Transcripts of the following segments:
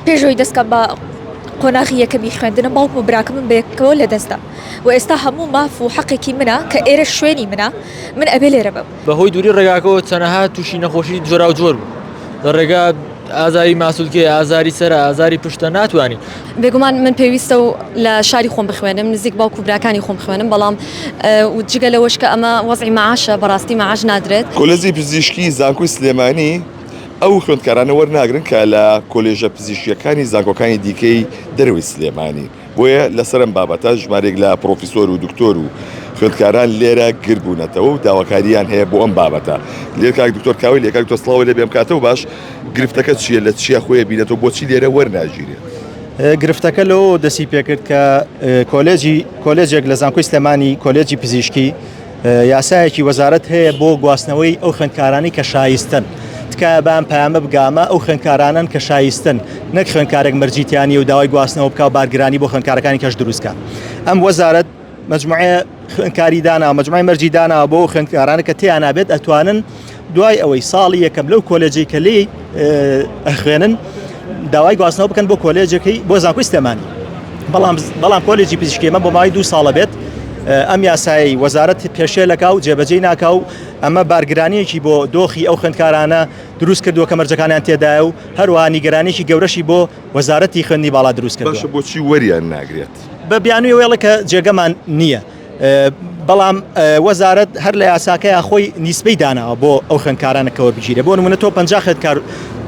پێشەوەی دەستکەم بە قۆناغی یەکەمی خوێندنم باوکم و براکەمم بەیەکەوە لەدەستدا و ئێستا هەموو ماف و حەقێکی منە کە ئێرە شوێنی منە من ئەبێ لێرە بم. بەهۆی دووری ڕێگاکەوە چەنەها تووشی نەخۆشی جۆرا و جۆر بوو لە ڕێگا ئازاری ماسوولکێ ئازاری سەرە ئازاری پشتە ناتوانانی. بێگومان من پێویستە و لە شاری خۆم بخوێنم نزیک باوکو و براکانی خۆم بخوێنم بەڵام جگە لەوەش کە ئەمە وەزعی مەعاشە بەڕاستی مەعاش نادرێت. کۆلێجی پزیشکی زانکۆی سلێمانی ئەو خوێندکارانە وەرناگرن کە لە کۆلێژە پزیشکیەکانی زانکۆکانی دیکەی دەروی سلێمانی بۆیە لەسەرم بابەتە ژمارێک لە پرۆفیسۆر و دکتۆر و خوێندکاران لێرە گربوونەتەوە و داواکاریان هەیە بۆ ئەم بابەتە. لێر کاک دکتۆر کاوی لێ کاک دکتۆر سڵاوی لێ بێم کاتەوە باش گرفتەکە چییە لە چیە خۆیە بینێتەوە بۆچی لێرە وەرناگیرێت؟ گرفتەکە لەوە دەسی پێکرد کە کۆلێجێک لە زانکۆی سلێمانی کۆلێجی پزیشکی یاسایەکی وەزارەت هەیە بۆ گواستنەوەی ئەو خوێندکارانی کە شایستن. تکایە بام پەیامە بگامە ئەو خوێندکارانن کە شایستن نەک خوێندکارێک مەرجیتیانی و داوای گواستنەوە بکە و بارگرانی بۆ خوێندکارەکانی کەش دروستکە. ئەم وەزارەت مجموعە خوێندکاری دانا مجموعە مەرجی دانا بۆ خوێندکارانە کە تێیان نابێت ئەتوانن دوای ئەوەی ساڵی یەکەم لەو کۆلێجی کە لێ ئەخوێنن داوای گواستنەوە بکەن بۆ کۆلێجەکەی بۆ زانکۆی سلێمانی. بەڵام کۆلێجی پزیشکیمە بۆ ماوەی 2 ساڵە بێت ئەم یاسایی وەزارەت پێشێ لەکاو جێبەجێی ناکاو ئەمە بارگرانیەکی بۆ دۆخی ئەو خوێندکارانە دروست کردووە کە مەرجەکانیان تێدایە و هەروە نیگەرانێکی گەورەشی بۆ وەزارەتی خوێندنی باڵا دروست کردووە. باشە بۆچی وەریان ناگرێت؟ بە بیانووی وێڵە کە جێگەمان نییە. بەڵام وەزارەت هەر لە یاساکەیە خۆی نیسبەی داناوە بۆ ئەو خوێندکارانەکەوە بگیرێ بۆ نمونە تۆ 50 خوێندکار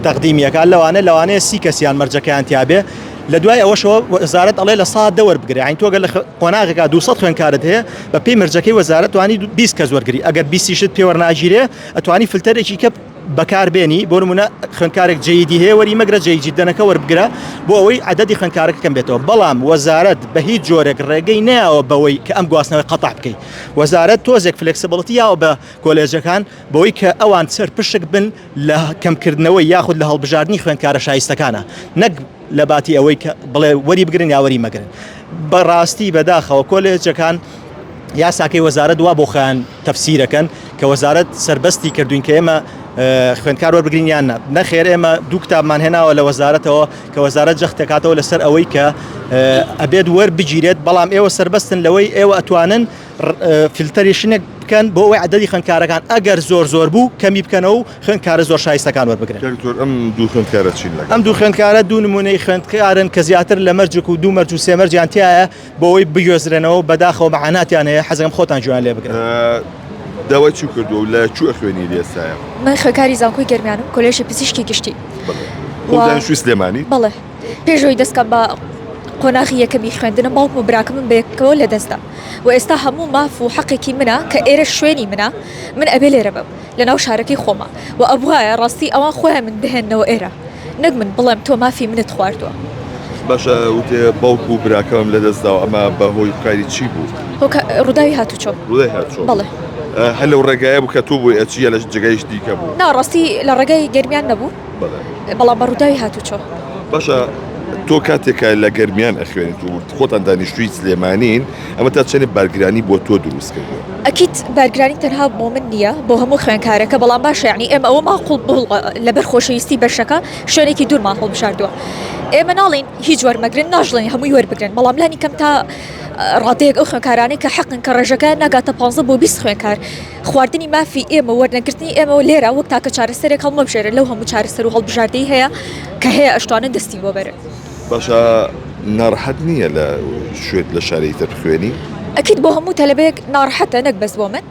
تەقدیمیەکان لەوانەیە 30 کەسیان مەرجەکەیان تیابێ لە دوای ئەوەشەوە وەزارەت ئەڵێ لە 100 دەوەربگرێ عین تۆگە لە قۆناغێکا 200 خوێندکارت هەیە بە پێی مەرجەکەی وەزارەت توانی 20 کەس وەرگری ئەگەر 20 پێ وەرناگیرێ ئەتوانی فلتەرێکی کە بەکاربێنی بۆ نمونە خوێندکارێک جەیدی هەیە وەری مەگرە جەیدەنەکە وەربگرە بۆ ئەوەی عەدەدی خوێندکارەکە کەم بێتەوە. بەڵام وەزارەت بە هیچ جۆرێک ڕێگەی نایەوە بەوەی کە ئەم گواستنەوەی قەتع بکەیت. وەزارەت تۆزێک فلێکسیبڵیتی یاوە بە کۆلێجەکان بەوەی کە ئەوان سەرپشک بن لە کەمکردنەوەی یاخود لە هەڵبژاردننی خوێندکارە شایستەکانە نەک لە باتی ئەوەی کە بڵێ وەری بگرن یا وەری مەگرن. بەڕاستی بەداخەوە کۆلێجەکان یاساکەی وەزارەت وا بۆ خۆیان تەفسیرەکەن کە وەزارەت سربەستی کردوین کە ئێمە خوێندکار وەربگرینیان نەخێر ئێمە دوو کتابمان هێناوە لە وەزارەتەوە کە وەزارەت جەختێکاتەوە لەسەر ئەوەی کە ئەبێت وەربگیرێت بەڵام ئێوە سربەستن لەوەی ئێوە ئەتوانن فیلتەریشنێک بکەن بۆ ئەوەی عەدەدی خوێندکارەکان ئەگەر زۆر بوو کەمی بکەنەوە و خوێندکارە زۆر شایستەکان وەربگرن. ئەم دوو خوێندکارە چین لەگەڵ ئەم دوو خوێندکارە دوو نمونەی خوێندکارن کە زیاتر لە مەرجێک و دوو مەرج و سێ مەرجیان تایە بۆ ئەوەی بگوێزرێنەوە بەداخەوە مەعاناتیان هەیە حەزەکەم خۆتان جویان لێ بگرن. داوای چی کردو لە چوو ئەخوێنی لێسایە؟ من خوێندکاری زانکۆی گەرمیانم کۆلێژی پزیشکی گشتی. خۆدانیشتووی سلێمانی؟ بەڵێ پێشەوەی دەستکەم بە قۆناغی یەکەمی خوێندنم باوکم و براکەمم بەیەکەوە لەدەستدا و ئێستا هەموو ماف و حەقێکی منە کە ئێرە شوێنی منە من ئەبێ لێرە بم لە ناو شارەکەی خۆمە و ئەبوایە ڕاستی ئەوان خۆیان من بهێننەوە ئێرە نەک من بڵێم تۆ مافی منت خواردووە. باشە وتێ باوکو و براکەم لەدەستداوە ئەمە بەهۆی کاری چی بوو؟ ڕووداوی هاتوچۆ. ڕووداوی هاتوچۆ. بەڵێ. هەر لەو ڕێگایە بوو کە تۆ بووی ئەچیە لە جگەیش دیکە بوو؟ ناڕاستی لە ڕێگای گەرمیان نەبوو بەڵام بە ڕووداوی هاتوچۆ. باشە تۆ کاتێکە لە گەرمیان ئەخوێنیت و خۆتان دانیشتووی سلێمانین ئەمە تا چەندێک بارگرانی بۆ تۆ دروست کردووە؟ ئەکید بارگرانی تەنها بۆ من نییە بۆ هەموو خوێندکارەکە بەڵام باشە یعنی ئێمە ئەوە ماقوڵ لەبەر خۆشەویستی بەشەکە شوێنێکی دوورمان هەڵبژاردووە. ئێمە ناڵین هیچ وەرمەگرن ناژڵێن هەمووی وەربگرن بەڵام لانی کەم تا ڕادەیەک ئەو خوێندکارانی کە حەقن کە ڕێژەکە ناگاتە 15 بۆ 20 خوێندکار خواردنی مافی ئێمە وەرنەگرتنی ئێمە لێرە وەک تاکە چارەسەرێک هەڵمە بژێرە لەو هەموو چارەسەر و هەڵبژاردەی هەیە کە هەیە ئەشتوانن دەستی بۆ بەرن. باشە ناڕەحەت نییە لە شوێت لە شارەی تر بخوێنی؟ ئەکید بۆ هەموو تەلەبەیەک ناڕەحەتە نەک بەس بۆ من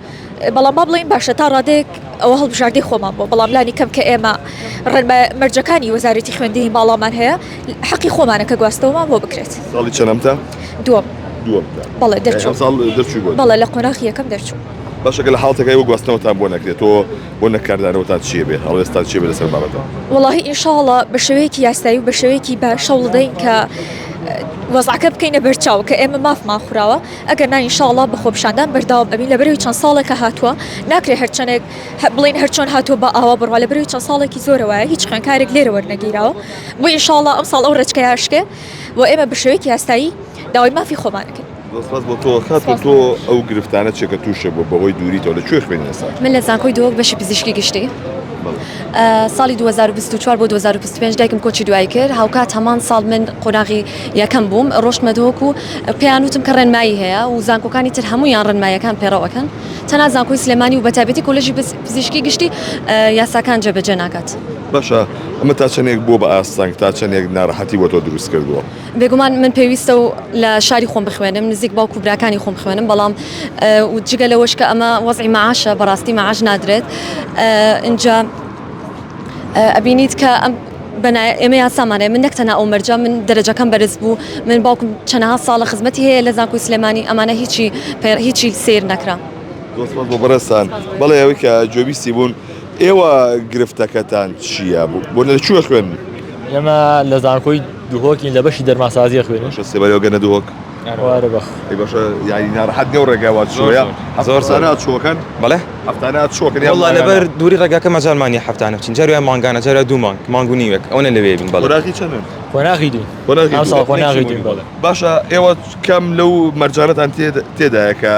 بەڵام با بڵێن باشە تا ڕادەیەک ئەوە هەڵبژاردەی خۆمان بۆ بەڵام لانی کەم کە ئێمە ڕێنمە مەرجەکانی وەزارەتی خوێندنی باڵامان هەیە حەقی خۆمانە کە گواستەوەمان بۆ بکرێت. ساڵی چەندەمتە؟ دووەم. بەڵێ دەرچوو. ساڵ دەرچوو بۆ؟ بەڵێ لە قۆناغی یەکەم دەرچوو. باشەکە لە حاڵتەکەی بۆ گواستنەوەتان بۆ نەکرێتەوە بۆ نەکاردانەوەتان چیە بێ هەڵێستا چیە بێ لەسەر بابەتە؟ وەڵاهی ئینشاڵڵا بە شێوەیەکی یاسایی و بە شێوەیەکی بە شەوڵ دەین کە وەزعەکە بکەینە بەرچاو کە ئێمە مافمان خوراوە ئەگەر نا ئینشاڵڵا بە خۆپشاندان بەرداوام ئەبین لەبەرەوەی چەند ساڵێکە هاتووە ناکرێت هەرچەندێک بڵین هەرچۆن هاتووە بە ئاوا بڕوا لەبەرەوەی چەند ساڵێکی زۆرەوەیە هیچ خوێندکارێک لێرە وەرنەگیراوە بۆ ئینشاڵڵا ئەم ساڵ ئەو ڕێچکەیە ئاشکێ و ئێمە بە شێوەیەکی یاسایی داوای مافی خۆمانەکەین. دەسپاس بۆ تۆ خاتۆ تۆ ئەو گرفتانە چێکە تووشە بۆ بەهۆی دووریتەوە لە کوێ خوێنی ئێستا؟ من لە زانکۆی دۆک بەشی پزیشکی گشتی. ساڵی 2024 بۆ 2025 دایکم کۆچی دوای کرد هاوکات هەمان ساڵ من قۆناغی یەکەم بووم ڕۆشتمە دۆک و پێیان وتم کە ڕێنمایی هەیە و زانکۆکانی تر هەمویان ڕێنمایەکان پێڕەوەکەن تەنها زانکۆی سلێمانی و بەتابەتی کۆلێژی پزیشکی گشتی یاساکان جێبەجێ ناکات. باشە ئەمە تا چەندێک بۆ بە ئاستانگ تا چەندێک ناڕەحەتی بۆ تۆ دروست کردووە. بێگومان من پێویستە و لە شاری خۆم بخوێنم نزیک باوکو براکانی خۆم بخوێنم بەڵام و جگە لەوەش کە ئەمە وەزعی معاشە بەڕاستی معاش نادرێت اینجا ئەبینیت کە ئێمە یاسامانەیە من نەکتەنا ئەو مەرجە من دەرەجەکەم بەرز بوو من باوکم چەندەها ساڵە خزمەتی هەیە لە زانکۆی سلێمانی ئەمانە هیچی سیر نەکرا. دۆستمان بۆ بەڕێستان بەڵێ ئەوەی کە جۆبیستی بوون ئێوە گرفتەکەتان چییە بۆ لە کوێ خوێن؟ ئێمە لە زانکۆی دوهۆکین لە بەشی دەرماسازیە خوێنین سێبەرەوە گەنە دووەک وارە بەخ باشە یانی ناڕەحەت نێو ڕێگاوە چۆیە زۆر سانات چۆکەن بەڵێ هەفتانات چۆکن وڵا لەبەر دووری ڕێگاکە مەجالمانی هەفتانە بچین جارویان مانگانە جارە دوو مانگ و نیوەک ئەوە لەوێ بین بەڵێ خۆراکی چەندن؟ خۆناغی دوین خۆناغی دوین بەڵێ باشە ئێوە کەم لەو مەرجانەتان تێدایە کە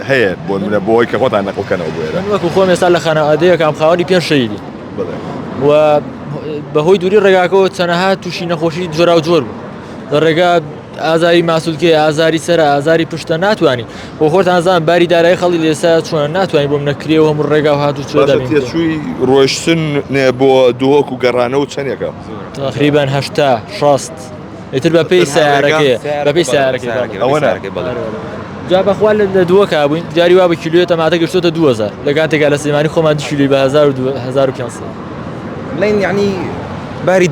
هەیە بۆ منە بۆی کە خۆتان نەقڵکەنەوە بێرە وەکو خۆم ئێستا لە خانەوادەیە کام خاوەنی پێنج شەیدی و بەهۆی دووری ڕێگاکەەوە چەنەها تووشی نەخۆشی جۆرا و جۆر بوو لە ڕێگا ئازاری ماسوولکێ ئازاری سەر ئازاری پشتە ناتوانانی بۆ خۆتانزان باری دارایی خەڵی لێسا چۆن ناتوانانی بۆ منەکرێەوە هەموو ڕێگا و هاتو تێچووی ڕۆیشتن بۆ دووەک و گەڕانە و چەندێکە تقریبان 60 ئیتر بە پێی سیارەکەی بە پێی سیارەکەی جا بەخوا لە دووەکە بووین جاری وا بە کیلوێتە ماتە گەشتۆتە 2000 لە کاتێکا لە سلێمانی خۆمان دیشیلی بە 1500 بڵین یعنی باری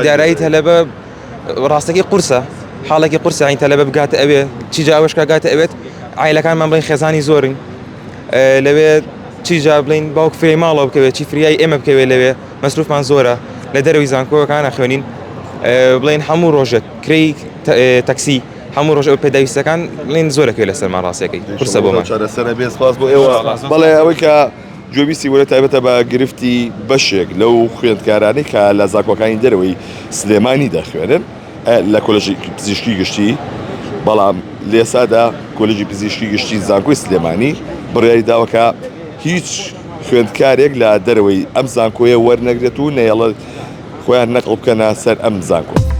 دارایی تەلەبە ڕاستەکەی قورسە حاڵێکی قورسە عین تەلەبە بگاتە ئەوێ چی جاوەش کاگاتە ئەوێت عیلەکانمان بڵین خێزانی زۆرین لەوێ چی جا بڵین باوک فێ ماڵەوە بکەوێت چی فریای ئێمە بکەوێت لەوێ مەسروفمان زۆرە لە دەروی زانکۆکانە خوێنین بڵین هەموو ڕۆژێک کڕی تەکسی هەموو ڕۆژ ئەو پێداویستەکان بڵین زۆرەکەی لەسەرمان ڕاستەکەی قورسە بۆمان چارەسەرە بێ سپاس بۆ ئێوە بەڵێ ئەوەی کە جۆبیستی وەرە تایبەتە بە گرفتی بەشێک لەو خوێندکارانی کە لە زانکۆکانی دەرەوەی سلێمانی دەخوێنن لە کۆلێژی پزیشکی گشتی بەڵام لێسادا کۆلێژی پزیشکی گشتی زانکۆی سلێمانی بڕیاری داوەکە هیچ خوێندکارێک لە دەرەوەی ئەم زانکۆیە وەرنەگرێت و نێڵە خۆیان نەقڵ بکەنە سەر ئەم زانکۆ.